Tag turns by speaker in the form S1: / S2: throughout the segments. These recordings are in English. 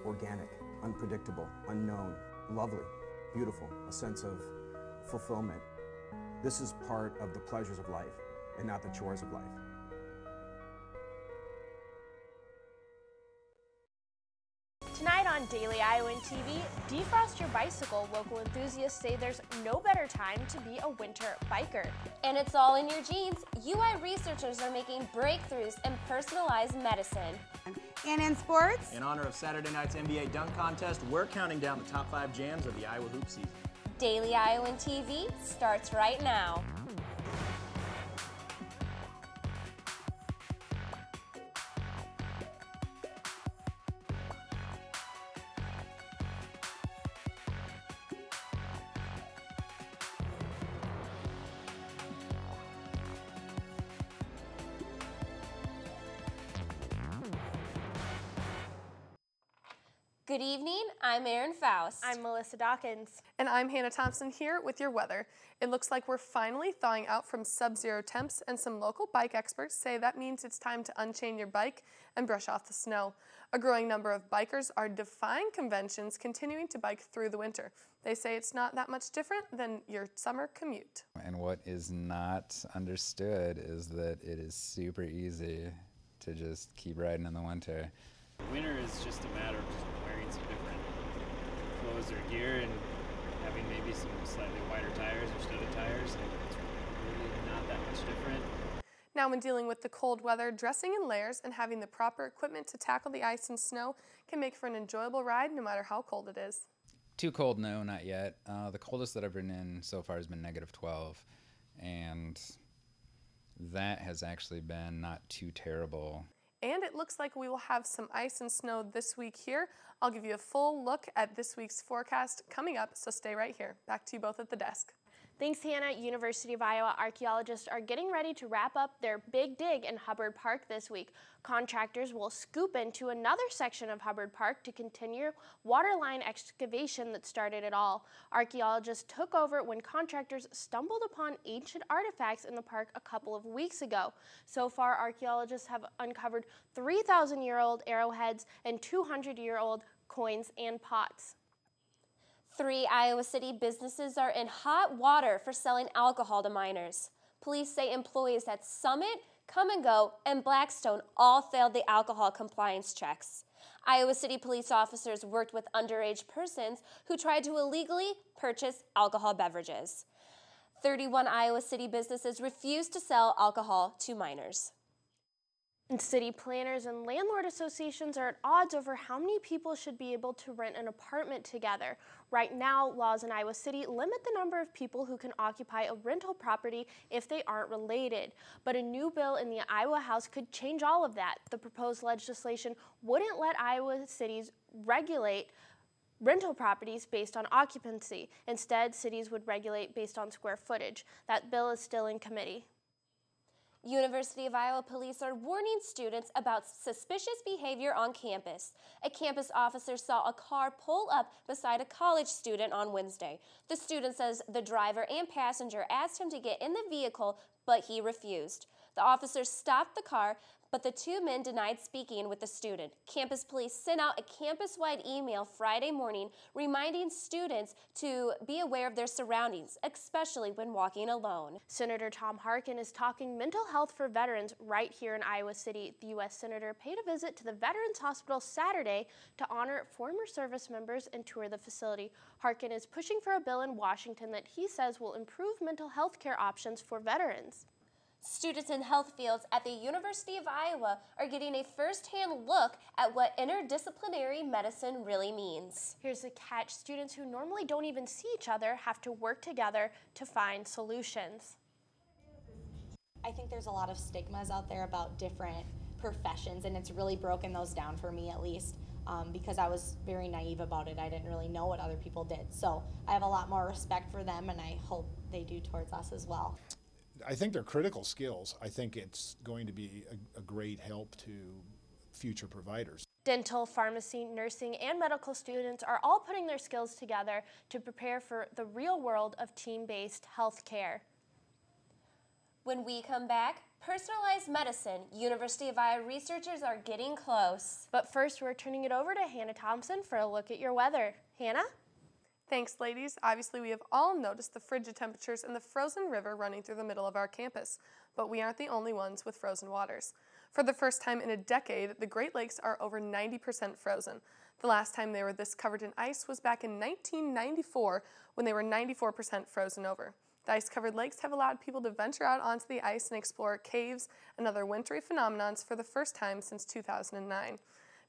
S1: organic, unpredictable, unknown, lovely, beautiful, a sense of fulfillment. This is part of the pleasures of life and not the chores of life.
S2: Tonight on Daily Iowan TV, defrost your bicycle. Local enthusiasts say there's no better time to be a winter biker.
S3: And it's all in your jeans. UI researchers are making breakthroughs in personalized medicine.
S4: And in sports,
S5: in honor of Saturday night's NBA dunk contest, we're counting down the top 5 jams of the Iowa hoop season.
S3: Daily Iowan TV starts right now. Good evening, I'm Erin Faust.
S2: I'm Melissa Dawkins.
S6: And I'm Hannah Thompson here with your weather. It looks like we're finally thawing out from sub-zero temps, and some local bike experts say that means it's time to unchain your bike and brush off the snow. A growing number of bikers are defying conventions, continuing to bike through the winter. They say it's not that much different than your summer commute.
S7: And what is not understood is that it is super easy to just keep riding in the winter.
S8: Winter is just a matter of just wearing some different clothes or gear and having maybe some slightly wider tires or studded tires, and it's really not that much different.
S6: Now, when dealing with the cold weather, dressing in layers and having the proper equipment to tackle the ice and snow can make for an enjoyable ride no matter how cold it is.
S7: Too cold? No, not yet. The coldest that I've been in so far has been -12, and that has actually been not too terrible.
S6: And it looks like we will have some ice and snow this week here. I'll give you a full look at this week's forecast coming up, so stay right here. Back to you both at the desk.
S2: Thanks, Hannah. University of Iowa archaeologists are getting ready to wrap up their big dig in Hubbard Park this week. Contractors will scoop into another section of Hubbard Park to continue waterline excavation that started it all. Archaeologists took over when contractors stumbled upon ancient artifacts in the park a couple of weeks ago. So far, archaeologists have uncovered 3,000-year-old arrowheads and 200-year-old coins and pots.
S3: 3 Iowa City businesses are in hot water for selling alcohol to minors. Police say employees at Summit, Come and Go, and Blackstone all failed the alcohol compliance checks. Iowa City police officers worked with underage persons who tried to illegally purchase alcohol beverages. 31 Iowa City businesses refused to sell alcohol to minors.
S2: And city planners and landlord associations are at odds over how many people should be able to rent an apartment together. Right now, laws in Iowa City limit the number of people who can occupy a rental property if they aren't related. But a new bill in the Iowa House could change all of that. The proposed legislation wouldn't let Iowa cities regulate rental properties based on occupancy. Instead, cities would regulate based on square footage. That bill is still in committee.
S3: University of Iowa police are warning students about suspicious behavior on campus. A campus officer saw a car pull up beside a college student on Wednesday. The student says the driver and passenger asked him to get in the vehicle, but he refused. The officer stopped the car, but the 2 men denied speaking with the student. Campus police sent out a campus-wide email Friday morning reminding students to be aware of their surroundings, especially when walking alone.
S2: Senator Tom Harkin is talking mental health for veterans right here in Iowa City. The U.S. Senator paid a visit to the Veterans Hospital Saturday to honor former service members and tour the facility. Harkin is pushing for a bill in Washington that he says will improve mental health care options for veterans.
S3: Students in health fields at the University of Iowa are getting a first-hand look at what interdisciplinary medicine really means.
S2: Here's the catch. Students who normally don't even see each other have to work together to find solutions.
S9: I think there's a lot of stigmas out there about different professions, and it's really broken those down for me, at least, because I was very naive about it. I didn't really know what other people did. So I have a lot more respect for them, and I hope they do towards us as well.
S10: I think they're critical skills. I think it's going to be a great help to future providers.
S2: Dental, pharmacy, nursing, and medical students are all putting their skills together to prepare for the real world of team-based health care.
S3: When we come back, Personalized medicine. University of Iowa researchers are getting close.
S2: But first, we're turning it over to Hannah Thompson for a look at your weather. Hannah?
S6: Thanks, ladies. Obviously, we have all noticed the frigid temperatures in the frozen river running through the middle of our campus, but we aren't the only ones with frozen waters. For the first time in a decade, the Great Lakes are over 90% frozen. The last time they were this covered in ice was back in 1994, when they were 94% frozen over. The ice-covered lakes have allowed people to venture out onto the ice and explore caves and other wintry phenomenons for the first time since 2009.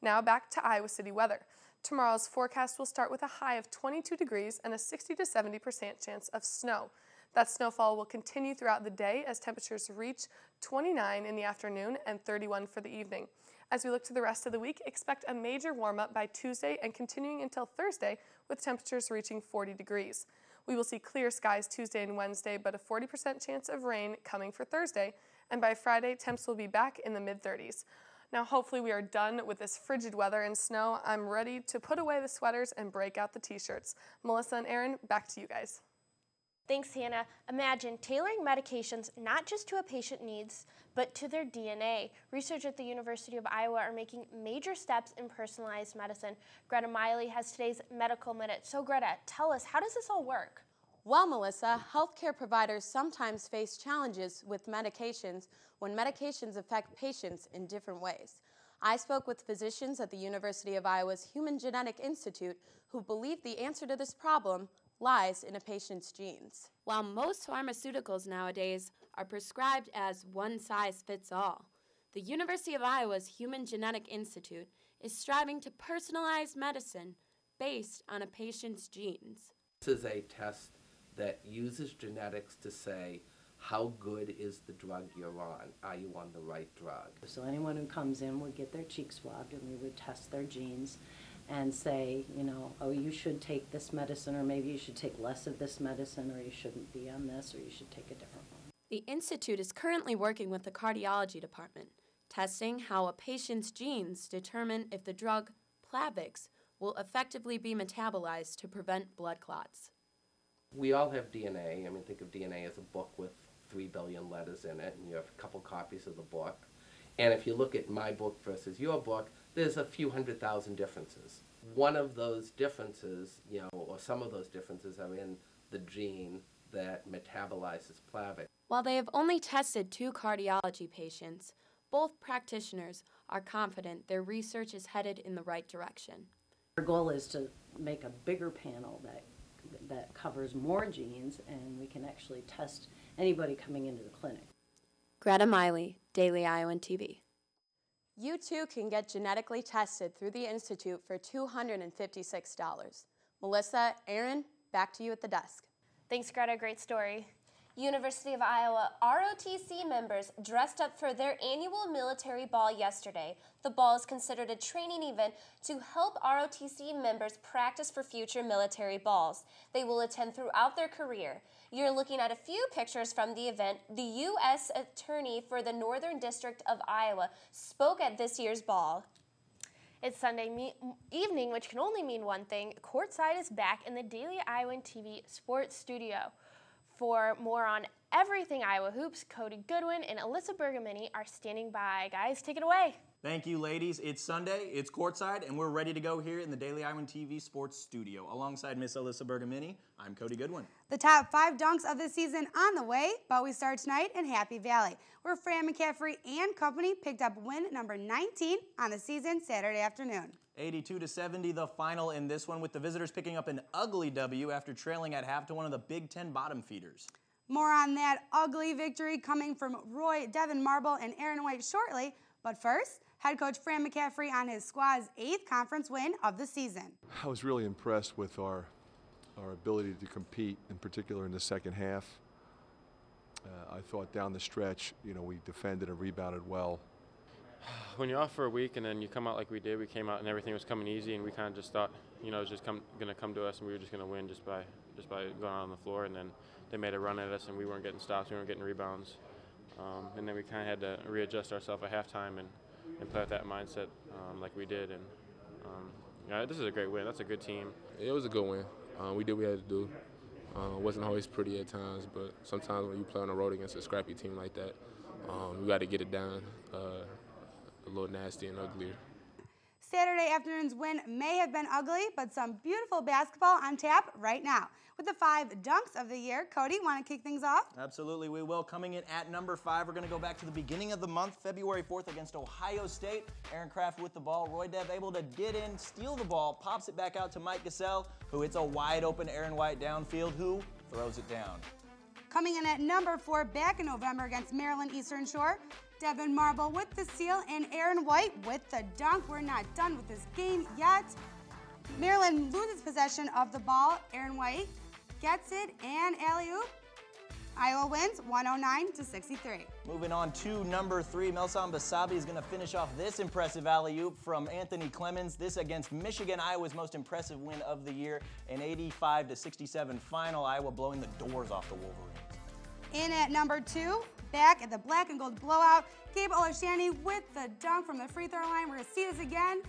S6: Now back to Iowa City weather. Tomorrow's forecast will start with a high of 22 degrees and a 60 to 70% chance of snow. That snowfall will continue throughout the day as temperatures reach 29 in the afternoon and 31 for the evening. As we look to the rest of the week, expect a major warm-up by Tuesday and continuing until Thursday with temperatures reaching 40 degrees. We will see clear skies Tuesday and Wednesday, but a 40% chance of rain coming for Thursday, and by Friday, temps will be back in the mid-30s. Now, hopefully we are done with this frigid weather and snow. I'm ready to put away the sweaters and break out the t-shirts. Melissa and Aaron, back to you guys.
S2: Thanks, Hannah. Imagine tailoring medications not just to a patient's needs, but to their DNA. Research at the University of Iowa are making major steps in personalized medicine. Greta Miley has today's Medical Minute. So Greta, tell us, how does this all work?
S11: Well, Melissa, healthcare providers sometimes face challenges with medications when medications affect patients in different ways. I spoke with physicians at the University of Iowa's Human Genetic Institute who believe the answer to this problem lies in a patient's genes. While most pharmaceuticals nowadays are prescribed as one-size-fits-all, the University of Iowa's Human Genetic Institute is striving to personalize medicine based on a patient's genes.
S12: This is a test that uses genetics to say how good is the drug you're on. Are you on the right drug?
S13: So anyone who comes in would get their cheek swabbed and we would test their genes and say, you know, oh, you should take this medicine, or maybe you should take less of this medicine, or you shouldn't be on this, or you should take a different one.
S11: The Institute is currently working with the cardiology department, testing how a patient's genes determine if the drug Plavix will effectively be metabolized to prevent blood clots.
S12: We all have DNA. I mean, think of DNA as a book with 3 billion letters in it, and you have a couple copies of the book. And if you look at my book versus your book, there's a few 100,000 differences. One of those differences, you know, or some of those differences are in the gene that metabolizes Plavix.
S11: While they have only tested 2 cardiology patients, both practitioners are confident their research is headed in the right direction.
S13: Our goal is to make a bigger panel that covers more genes, and we can actually test anybody coming into the clinic.
S11: Greta Miley, Daily Iowan TV. You too can get genetically tested through the Institute for $256. Melissa, Aaron, back to you at the desk.
S2: Thanks, Greta. Great story.
S3: University of Iowa ROTC members dressed up for their annual military ball yesterday. The ball is considered a training event to help ROTC members practice for future military balls. They will attend throughout their career. You're looking at a few pictures from the event. The U.S. Attorney for the Northern District of Iowa spoke at this year's ball.
S2: It's Sunday evening, which can only mean one thing. Courtside is back in the Daily Iowan TV Sports Studio. For more on everything Iowa hoops, Cody Goodwin and Alyssa Bergamini are standing by. Guys, take it away.
S5: Thank you, ladies. It's Sunday, it's courtside, and we're ready to go here in the Daily Iowan TV Sports Studio. Alongside Miss Alyssa Bergamini, I'm Cody Goodwin.
S4: The top 5 dunks of the season on the way, but we start tonight in Happy Valley, where Fran McCaffrey and company picked up win number 19 on the season Saturday afternoon.
S5: 82-70 the final in this one, with the visitors picking up an ugly W after trailing at half to one of the Big Ten bottom feeders.
S4: More on that ugly victory coming from Devin Marble and Aaron White shortly, but first, head coach Fran McCaffrey on his squad's 8th conference win of the season.
S14: I was really impressed with our ability to compete, in particular in the second half. I thought down the stretch, we defended and rebounded well.
S15: When you're off for a week and then you come out like we did, we came out and everything was coming easy, and we kind of just thought, it was just going to come to us, and we were just going to win just by going out on the floor. And then they made a run at us, and we weren't getting stops, we weren't getting rebounds, and then we kind of had to readjust ourselves at halftime and play with that mindset like we did. And this is a great win. That's a good team.
S16: It was a good win. We did what we had to do. It wasn't always pretty at times, but sometimes when you play on the road against a scrappy team like that, We got to get it down a little nasty and uglier.
S4: Saturday afternoon's win may have been ugly, but some beautiful basketball on tap right now. With the 5 dunks of the year, Cody, want to kick things off?
S5: Absolutely, we will. Coming in at number 5, we're going to go back to the beginning of the month, February 4th against Ohio State. Aaron Kraft with the ball. Roy Dev able to get in, steal the ball, pops it back out to Mike Gasell, who hits a wide open Aaron White downfield, who throws it down.
S4: Coming in at number 4, back in November against Maryland Eastern Shore, Devin Marble with the steal and Aaron White with the dunk. We're not done with this game yet. Maryland loses possession of the ball. Aaron White gets it and alley-oop. Iowa wins 109-63.
S5: Moving on to number 3, Melsan Basabi is going to finish off this impressive alley-oop from Anthony Clemens. This against Michigan, Iowa's most impressive win of the year, an 85-67 final. Iowa blowing the doors off the Wolverines.
S4: In at number 2, back at the black and gold blowout, Gabe Olashani with the dunk from the free throw line. We're going to see this again,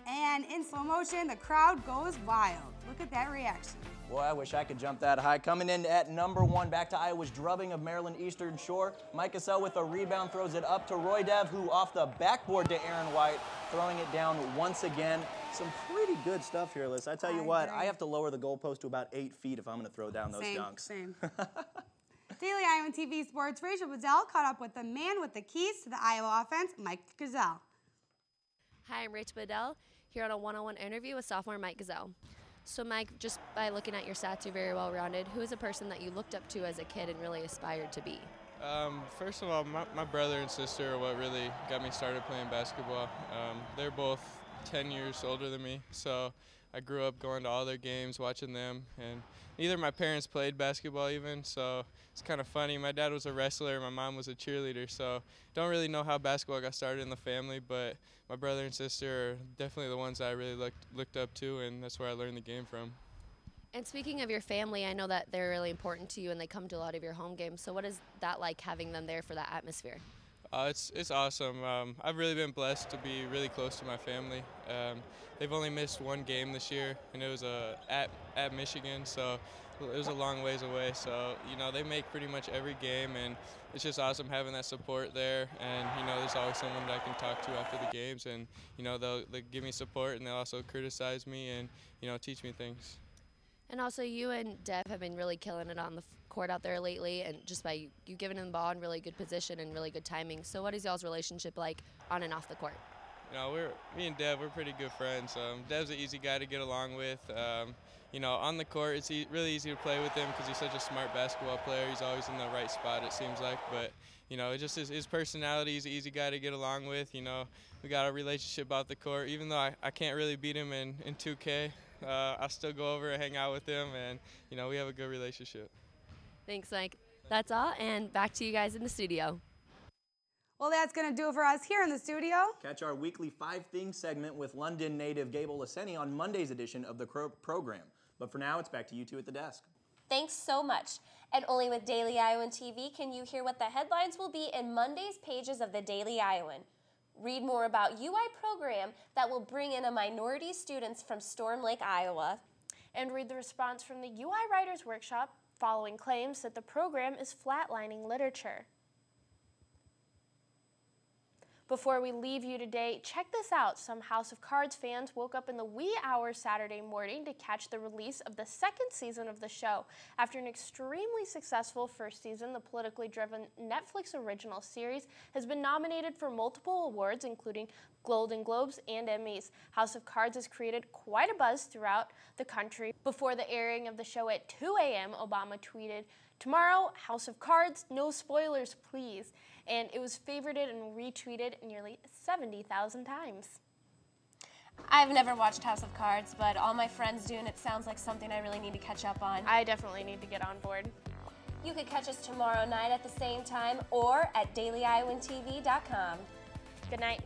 S4: and in slow motion, the crowd goes wild. Look at that reaction.
S5: Boy, I wish I could jump that high. Coming in at number 1, back to Iowa's drubbing of Maryland Eastern Shore. Mike Gasell with a rebound, throws it up to Roy Dev, who off the backboard to Aaron White, throwing it down once again. Some pretty good stuff here, Liz. I tell you what, I have to lower the goalpost to about 8 feet if I'm going to throw down those dunks.
S4: Same. Daily Iowan TV Sports, Rachel Bedell caught up with the man with the keys to the Iowa offense, Mike Gasell.
S17: Hi, I'm Rachel Bedell, here on a one-on-one interview with sophomore Mike Gasell. So Mike, just by looking at your stats, you're very well-rounded. Who is a person that you looked up to as a kid and really aspired to be?
S15: First of all, my brother and sister are what really got me started playing basketball. They're both 10 years older than me, so I grew up going to all their games, watching them, and neither of my parents played basketball even, so it's kind of funny. My dad was a wrestler, my mom was a cheerleader, so don't really know how basketball got started in the family, but my brother and sister are definitely the ones that I really looked up to, and that's where I learned the game from.
S17: And speaking of your family, I know that they're really important to you and they come to a lot of your home games, so what is that like, having them there for that atmosphere?
S15: It's awesome. I've really been blessed to be really close to my family. They've only missed 1 game this year, and it was at Michigan, so it was a long ways away. So, they make pretty much every game, and it's just awesome having that support there. And, there's always someone that I can talk to after the games, and, they'll give me support, and they'll also criticize me and, teach me things.
S17: And also, you and Dev have been really killing it on the court out there lately, and just by you giving him the ball in really good position and really good timing. So what is y'all's relationship like on and off the court?
S15: Me and Dev, we're pretty good friends. Dev's an easy guy to get along with. On the court, it's really easy to play with him because he's such a smart basketball player. He's always in the right spot, it seems like. But, it just his personality. He's an easy guy to get along with. We got a relationship out the court. Even though I can't really beat him in 2K, I'll still go over and hang out with him, and, we have a good relationship.
S17: Thanks, Mike. That's all, and back to you guys in the studio.
S4: Well, that's going to do it for us here in the studio.
S5: Catch our weekly 5 Things segment with London native Gabe Olaseni on Monday's edition of the program. But for now, it's back to you two at the desk.
S3: Thanks so much. And only with Daily Iowan TV can you hear what the headlines will be in Monday's pages of the Daily Iowan. Read more about UI program that will bring in a minority students from Storm Lake, Iowa.
S2: And read the response from the UI Writers Workshop following claims that the program is flatlining literature. Before we leave you today, check this out. Some House of Cards fans woke up in the wee hours Saturday morning to catch the release of the 2nd season of the show. After an extremely successful first season, the politically driven Netflix original series has been nominated for multiple awards, including Golden Globes and Emmys. House of Cards has created quite a buzz throughout the country. Before the airing of the show at 2 a.m., Obama tweeted, "Tomorrow, House of Cards, no spoilers, please." And it was favorited and retweeted nearly 70,000 times.
S3: I've never watched House of Cards, but all my friends do, and it sounds like something I really need to catch up on.
S2: I definitely need to get on board.
S3: You could catch us tomorrow night at the same time or at dailyiowan.tv.com.
S2: Good night.